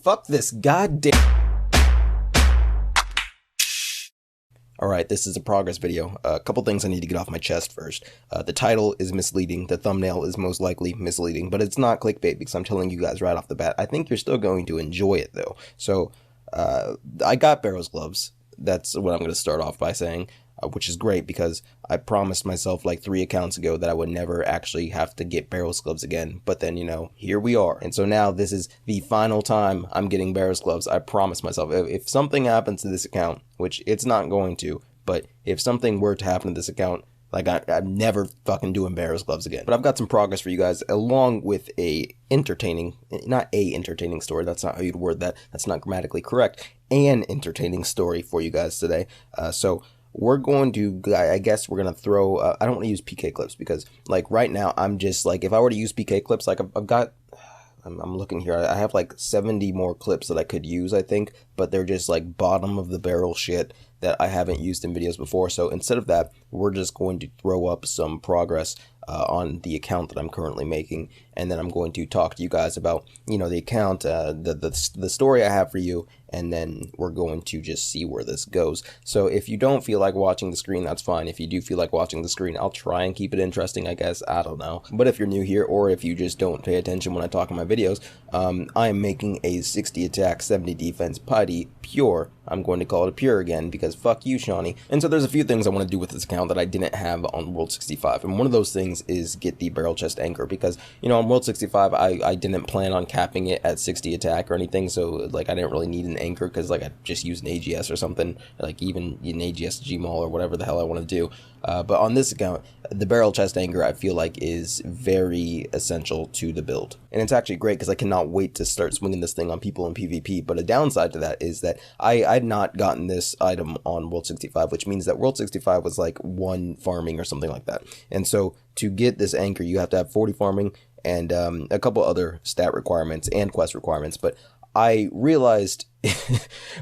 Fuck this goddamn... Alright, this is a progress video. A couple things I need to get off my chest first. The title is misleading, the thumbnail is most likely misleading, but it's not clickbait because I'm telling you guys right off the bat. I think you're still going to enjoy it though. So, I got Barrow's gloves. That's what I'm going to start off by saying, which is great because I promised myself like 3 accounts ago that I would never actually have to get Barrow's gloves again. But then, you know, here we are. And so now this is the final time I'm getting Barrow's gloves. I promised myself if something happens to this account, which it's not going to, but if something were to happen to this account, like I'm never fucking doing Barrow's gloves again. But I've got some progress for you guys along with not a entertaining story. That's not how you'd word that. That's not grammatically correct. An entertaining story for you guys today. So we're going to, I guess we're going to throw, I don't want to use PK clips because like right now I'm just like, if I were to use PK clips, like I'm looking here, I have like 70 more clips that I could use, I think, but they're just like bottom of the barrel shit that I haven't used in videos before. So instead of that, we're just going to throw up some progress on the account that I'm currently making, and then I'm going to talk to you guys about, you know, the account, the story I have for you, and then we're going to just see where this goes. So if you don't feel like watching the screen, that's fine. If you do feel like watching the screen, I'll try and keep it interesting, I guess. I don't know. But if you're new here, or if you just don't pay attention when I talk in my videos, I am making a 60 attack, 70 defense putty pure. I'm going to call it a pure again because fuck you, Shawnee. And so there's a few things I want to do with this account that I didn't have on World 65. And one of those things is get the barrel chest anchor because, you know, on World 65, I didn't plan on capping it at 60 attack or anything. So like I didn't really need an anchor because like I just used an AGS or something, like even an AGS Gmaul or whatever the hell I want to do. But on this account, the barrel chest anchor I feel like is very essential to the build. And it's actually great because I cannot wait to start swinging this thing on people in PvP. But a downside to that is that I'd not gotten this item on World 65, which means that World 65 was like 1 farming or something like that. And so to get this anchor, you have to have 40 farming and a couple other stat requirements and quest requirements. But I realized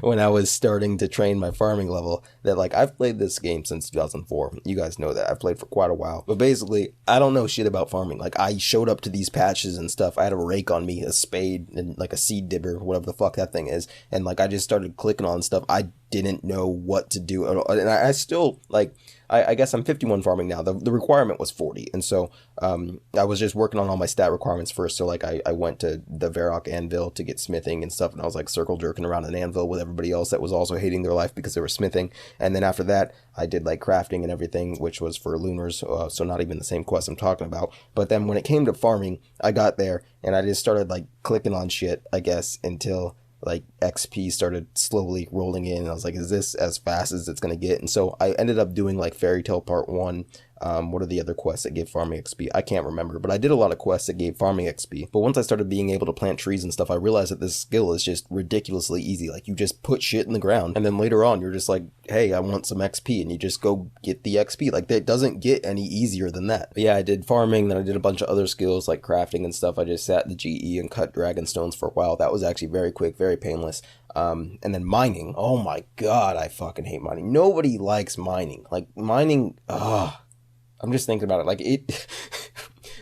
when I was starting to train my farming level that like I've played this game since 2004. You guys know that I've played for quite a while, but basically I don't know shit about farming. Like I showed up to these patches and stuff. I had a rake on me, a spade, and like a seed dibber, whatever the fuck that thing is. And like I just started clicking on stuff. I didn't know what to do. And I still like, I guess I'm 51 farming now. The requirement was 40. And so I was just working on all my stat requirements first. So like I went to the Varrock anvil to get smithing and stuff. And I was like circle jerking around an anvil with everybody else that was also hating their life because they were smithing. And then after that, I did like crafting and everything, which was for lunars. So not even the same quest I'm talking about. But then when it came to farming, I got there and I just started like clicking on shit, I guess, until like XP started slowly rolling in. I was like, is this as fast as it's going to get? And so I ended up doing like Fairy Tale Part 1. What are the other quests that give farming XP? I can't remember, but I did a lot of quests that gave farming XP. But once I started being able to plant trees and stuff, I realized that this skill is just ridiculously easy. Like you just put shit in the ground and then later on you're just like, hey, I want some XP, and you just go get the XP. Like that doesn't get any easier than that. But yeah, I did farming, then I did a bunch of other skills like crafting and stuff. I just sat in the GE and cut dragon stones for a while. That was actually very quick, very painless. And then mining. Oh my god, I fucking hate mining. Nobody likes mining. Like mining, I'm just thinking about it. Like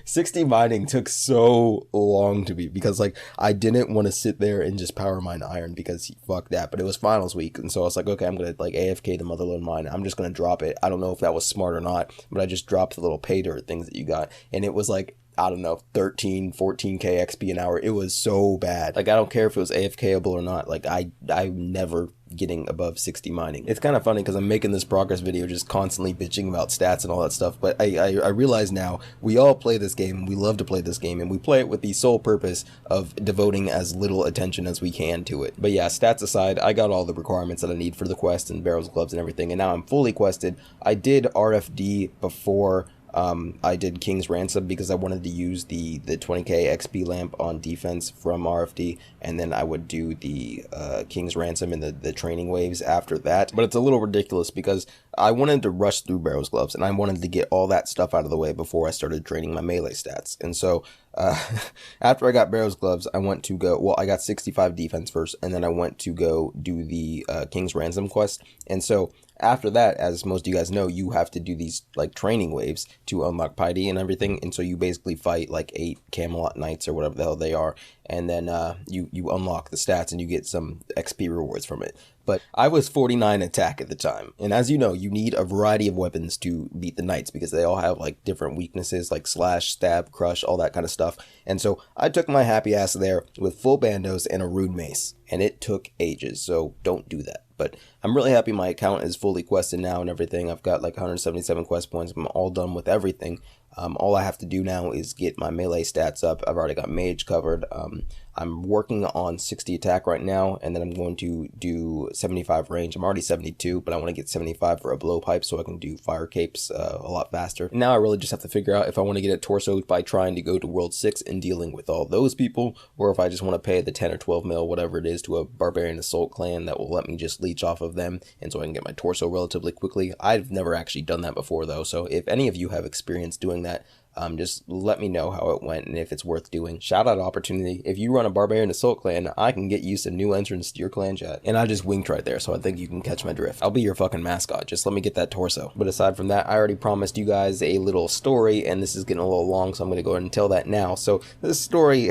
60 mining took so long to beat because like I didn't want to sit there and just power mine iron because fuck that. But it was finals week, and so I was like, okay, I'm gonna like AFK the motherlode mine. I'm just gonna drop it. I don't know if that was smart or not, but I just dropped the little pay dirt things that you got, and it was like, I don't know, 13, 14k XP an hour. It was so bad. Like I don't care if it was AFKable or not. Like I'm never getting above 60 mining. It's kind of funny because I'm making this progress video just constantly bitching about stats and all that stuff, but I realize now we all play this game and we love to play this game, and we play it with the sole purpose of devoting as little attention as we can to it. But yeah, stats aside, I got all the requirements that I need for the quest and Barrow's gloves and everything, and now I'm fully quested. I did RFD before I did King's Ransom because I wanted to use the 20k XP lamp on defense from RFD, and then I would do the King's Ransom and the training waves after that. But it's a little ridiculous because I wanted to rush through Barrow's gloves and I wanted to get all that stuff out of the way before I started training my melee stats. And so after I got Barrow's gloves, I went to go, well, I got 65 defense first, and then I went to go do the King's Ransom quest. And so after that, as most of you guys know, you have to do these like training waves to unlock piety and everything, and so you basically fight like 8 Camelot Knights or whatever the hell they are, and then you unlock the stats and you get some XP rewards from it. But I was 49 attack at the time, and as you know, you need a variety of weapons to beat the knights because they all have like different weaknesses like slash, stab, crush, all that kind of stuff. And so I took my happy ass there with full bandos and a rune mace, and it took ages, so don't do that. But I'm really happy my account is fully quested now and everything. I've got like 177 quest points. I'm all done with everything. All I have to do now is get my melee stats up. I've already got mage covered. I'm working on 60 attack right now, and then I'm going to do 75 range. I'm already 72, but I want to get 75 for a blowpipe so I can do fire capes a lot faster. And now I really just have to figure out if I want to get a torso by trying to go to World 6 and dealing with all those people, or if I just want to pay the 10 or 12 mil, whatever it is, to a Barbarian Assault clan that will let me just leech off of them, and so I can get my torso relatively quickly. I've never actually done that before though, so if any of you have experience doing that, just let me know how it went and if it's worth doing. Shout out opportunity. If you run a Barbarian Assault clan, I can get you some new entrants to your clan chat. And I just winked right there, so I think you can catch my drift. I'll be your fucking mascot. Just let me get that torso. But aside from that, I already promised you guys a little story, and this is getting a little long, so I'm going to go ahead and tell that now. So this story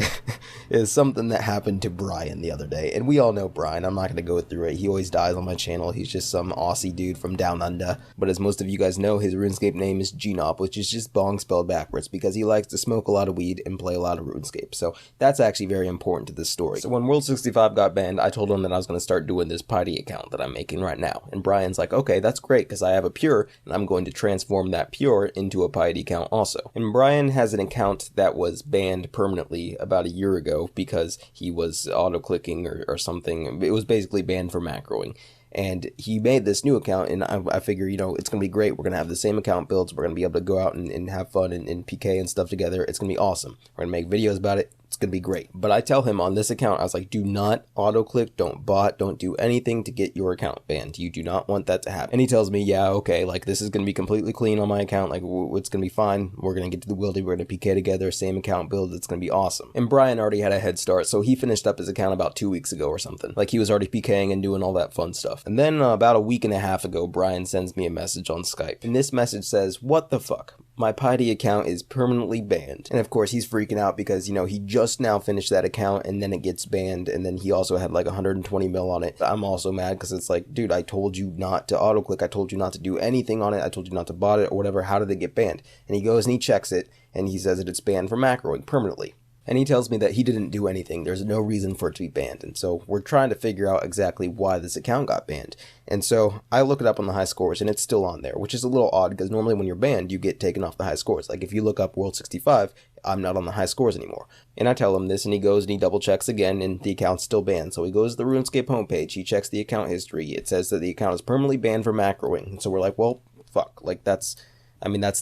is something that happened to Brian the other day. And we all know Brian. I'm not going to go through it. He always dies on my channel. He's just some Aussie dude from down under. But as most of you guys know, his RuneScape name is Gnop, which is just bong spelled backwards, because he likes to smoke a lot of weed and play a lot of RuneScape. So that's actually very important to this story. So when World 65 got banned, I told him that I was going to start doing this piety account that I'm making right now. And Brian's like, okay, that's great, because I have a pure, and I'm going to transform that pure into a piety account also. And Brian has an account that was banned permanently about a year ago because he was auto-clicking or something. It was basically banned for macroing. And he made this new account, and I figure, you know, it's going to be great. We're going to have the same account builds. We're going to be able to go out and have fun and PK and stuff together. It's going to be awesome. We're going to make videos about it. It's going to be great. But I tell him on this account, I was like, do not auto-click, don't bot, don't do anything to get your account banned. You do not want that to happen. And he tells me, yeah, okay, like this is going to be completely clean on my account. Like it's going to be fine. We're going to get to the wildy. We're going to PK together, same account build. It's going to be awesome. And Brian already had a head start, so he finished up his account about 2 weeks ago or something. Like he was already PKing and doing all that fun stuff. And then about a week and a half ago, Brian sends me a message on Skype. And this message says, what the fuck? My piety account is permanently banned. And of course he's freaking out because, you know, he just now finished that account and then it gets banned, and then he also had like 120 mil on it. I'm also mad because it's like, dude, I told you not to auto click, I told you not to do anything on it, I told you not to bot it or whatever. How did it get banned? And he goes and he checks it and he says that it's banned for macroing permanently. And he tells me that he didn't do anything. There's no reason for it to be banned. And so we're trying to figure out exactly why this account got banned. And so I look it up on the high scores and it's still on there, which is a little odd because normally when you're banned, you get taken off the high scores. Like if you look up World 65, I'm not on the high scores anymore. And I tell him this and he goes and he double checks again and the account's still banned. So he goes to the RuneScape homepage, he checks the account history. It says that the account is permanently banned for macroing. And so we're like, well, fuck, like that's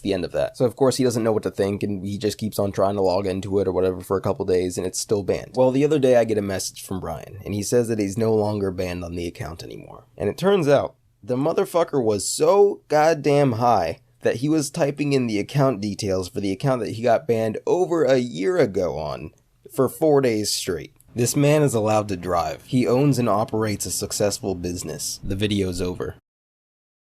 the end of that. So of course he doesn't know what to think and he just keeps on trying to log into it or whatever for a couple days and it's still banned. Well, the other day I get a message from Brian and he says that he's no longer banned on the account anymore. And it turns out the motherfucker was so goddamn high that he was typing in the account details for the account that he got banned over a year ago on for 4 days straight. This man is allowed to drive. He owns and operates a successful business. The video's over.